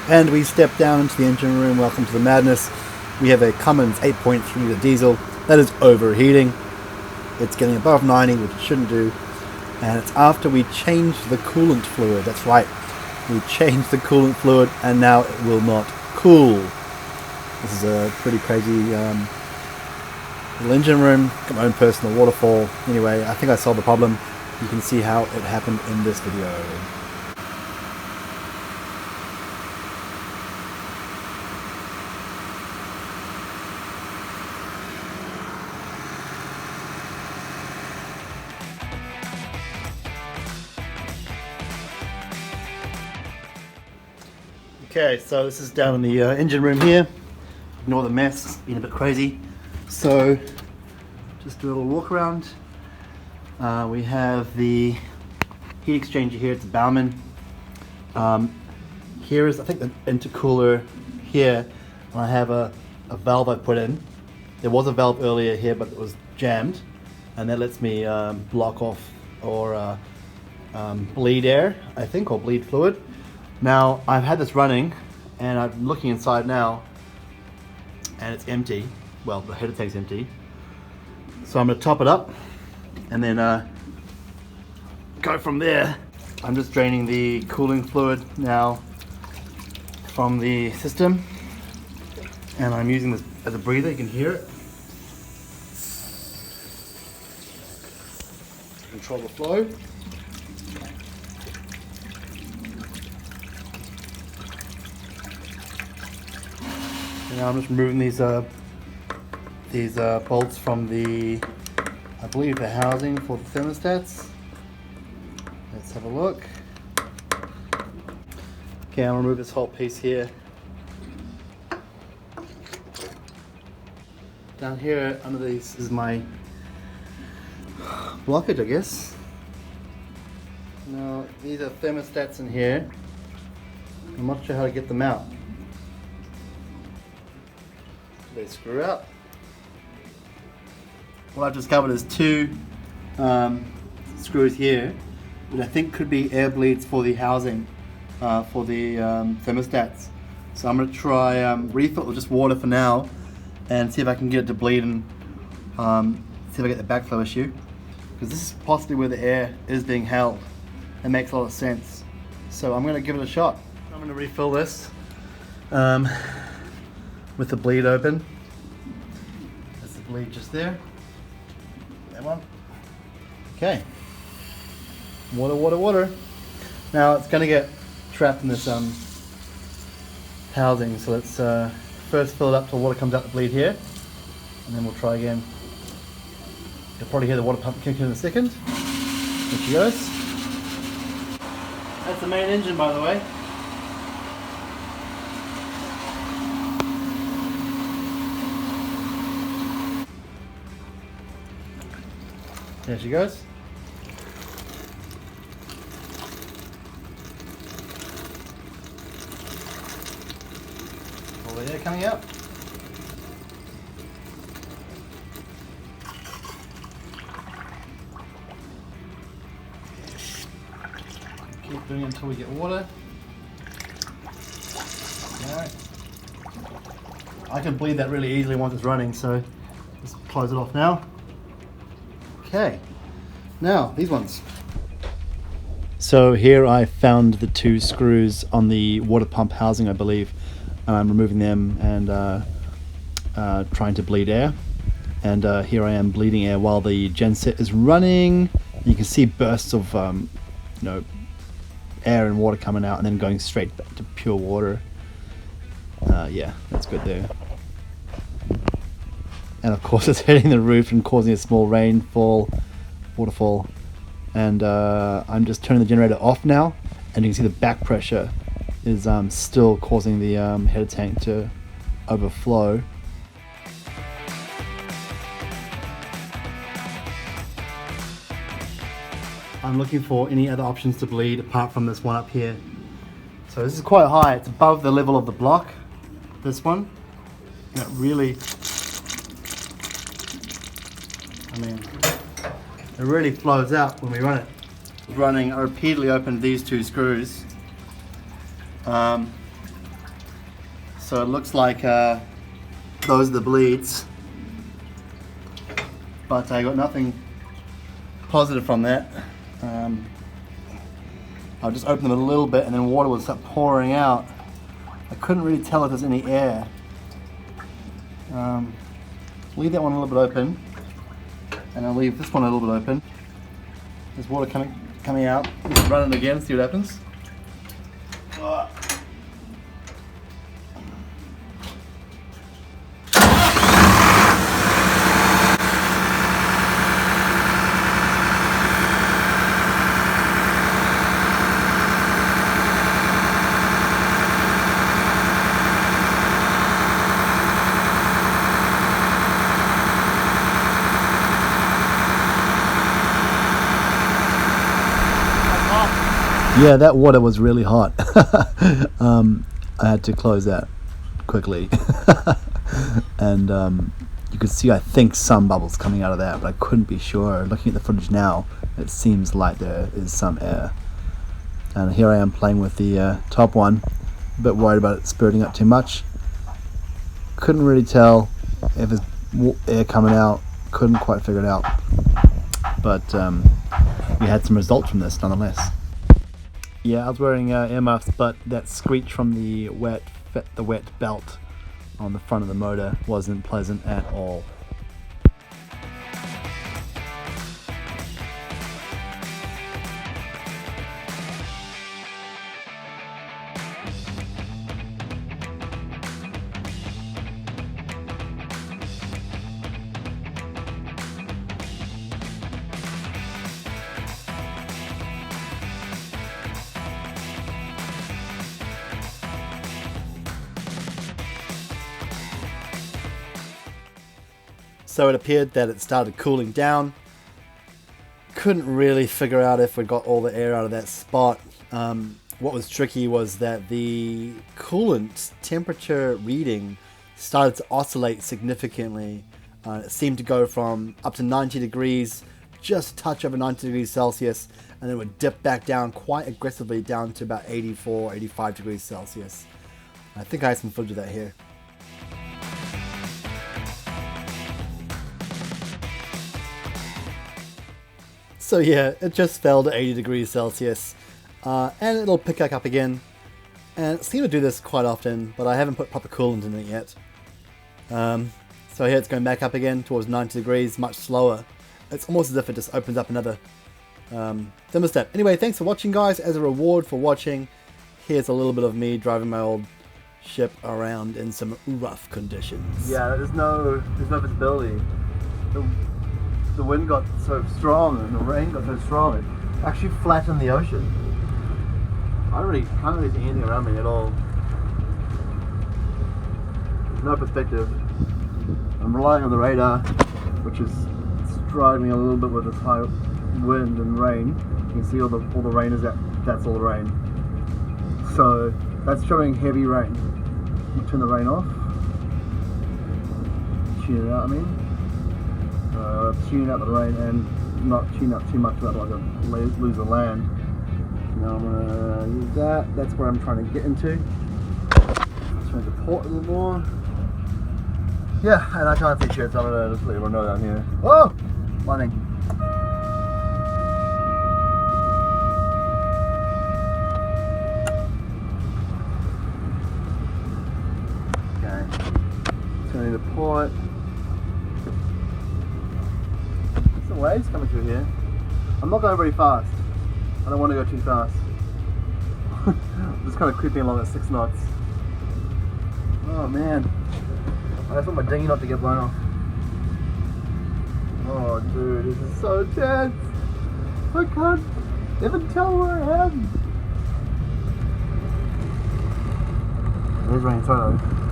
And we step down into the engine room. Welcome to the madness. We have a Cummins 8.3 litre diesel that is overheating. It's getting above 90, which it shouldn't do. And it's after we changed the coolant fluid. That's right. We changed the coolant fluid and now it will not cool. This is a pretty crazy little engine room. Got my own personal waterfall. Anyway, I think I solved the problem. You can see how it happened in this video. Okay, so this is down in the engine room here. Ignore the mess, it's been a bit crazy. So, just do a little walk around. We have the heat exchanger here, it's a Bauman. Here is, I think, the intercooler here. And I have a valve I put in. There was a valve earlier here, but it was jammed. And that lets me block off or bleed air, I think, or bleed fluid. Now, I've had this running, and I'm looking inside now, and it's empty. Well, the header tank's empty. So I'm going to top it up, and then go from there. I'm just draining the cooling fluid now from the system, and I'm using this as a breather, you can hear it. Control the flow. Now I'm just removing these bolts from the, I believe, the housing for the thermostats. Let's have a look. Okay, I'll remove this whole piece here. Down here under these is my blockage, I guess. Now these are thermostats in here. I'm not sure how to get them out. They screw out. What I've discovered is two screws here, which I think could be air bleeds for the housing for the thermostats. So I'm going to try refill with just water for now and see if I can get it to bleed and see if I get the backflow issue, because this is possibly where the air is being held. It makes a lot of sense. So I'm going to give it a shot. I'm going to refill this with the bleed open. There's the bleed just there. That one. Okay. Water, water, water. Now it's going to get trapped in this housing, so let's first fill it up till water comes out the bleed here, and then we'll try again. You'll probably hear the water pump kick in a second. There she goes. That's the main engine, by the way. There she goes. All the air coming out. Keep doing it until we get water. Alright. I can bleed that really easily once it's running, so just close it off now. Okay, now these ones. So here I found the two screws on the water pump housing, I believe, and I'm removing them and trying to bleed air. And here I am bleeding air while the genset is running. You can see bursts of air and water coming out and then going straight back to pure water. Yeah, that's good there. And of course it's hitting the roof and causing a small waterfall. And I'm just turning the generator off now, and you can see the back pressure is still causing the header tank to overflow. I'm looking for any other options to bleed apart from this one up here. So this is quite high, it's above the level of the block, this one. And it really, it really flows out when we run it. I repeatedly opened these two screws. So it looks like those are the bleeds, but I got nothing positive from that. I'll just open them a little bit and then water will start pouring out. I couldn't really tell if there's any air. Leave that one a little bit open, and I'll leave this one a little bit open. There's water coming out. Let's run it again, see what happens. Yeah, that water was really hot. I had to close that quickly. And you could see, I think, some bubbles coming out of that, but I couldn't be sure. Looking at the footage now, it seems like there is some air. And here I am playing with the top one, a bit worried about it spurting up too much. Couldn't really tell if there's air coming out, couldn't quite figure it out. But we had some results from this nonetheless. Yeah, I was wearing earmuffs, but that screech from the wet belt on the front of the motor wasn't pleasant at all. So it appeared that it started cooling down. Couldn't really figure out if we got all the air out of that spot. What was tricky was that the coolant temperature reading started to oscillate significantly. It seemed to go from up to 90 degrees, just a touch over 90 degrees Celsius, and then it would dip back down quite aggressively down to about 84, 85 degrees Celsius. I think I have some footage of that here. So yeah, it just fell to 80 degrees Celsius, and it'll pick back up again. And it seems to do this quite often, but I haven't put proper coolant in it yet. So here it's going back up again towards 90 degrees, much slower. It's almost as if it just opens up another thermostat. Anyway, thanks for watching, guys. As a reward for watching, here's a little bit of me driving my old ship around in some rough conditions. Yeah, there's no visibility. The wind got so strong and the rain got so strong, it actually flattened the ocean. I can't really see anything around me at all. There's no perspective. I'm relying on the radar, which is struggling a little bit with this high wind and rain. You can see all the rain is that's all the rain. So that's showing heavy rain. Turn the rain off. Tune it out, I mean. Tune out the rain and not tune out too much, otherwise I'll lose the land. Now I'm going to use that. That's where I'm trying to get into. Change the port a little more. Yeah, and I can't see shit, so I'm going to just let everyone know down here. Oh! Lightning. Okay. Turning the port. Waves coming through here. I'm not going very fast. I don't want to go too fast. I'm just kind of creeping along at 6 knots. Oh man. I just want my dinghy not to get blown off. Oh dude, this is so tense. I can't even tell where I am. There's rain, sorry though.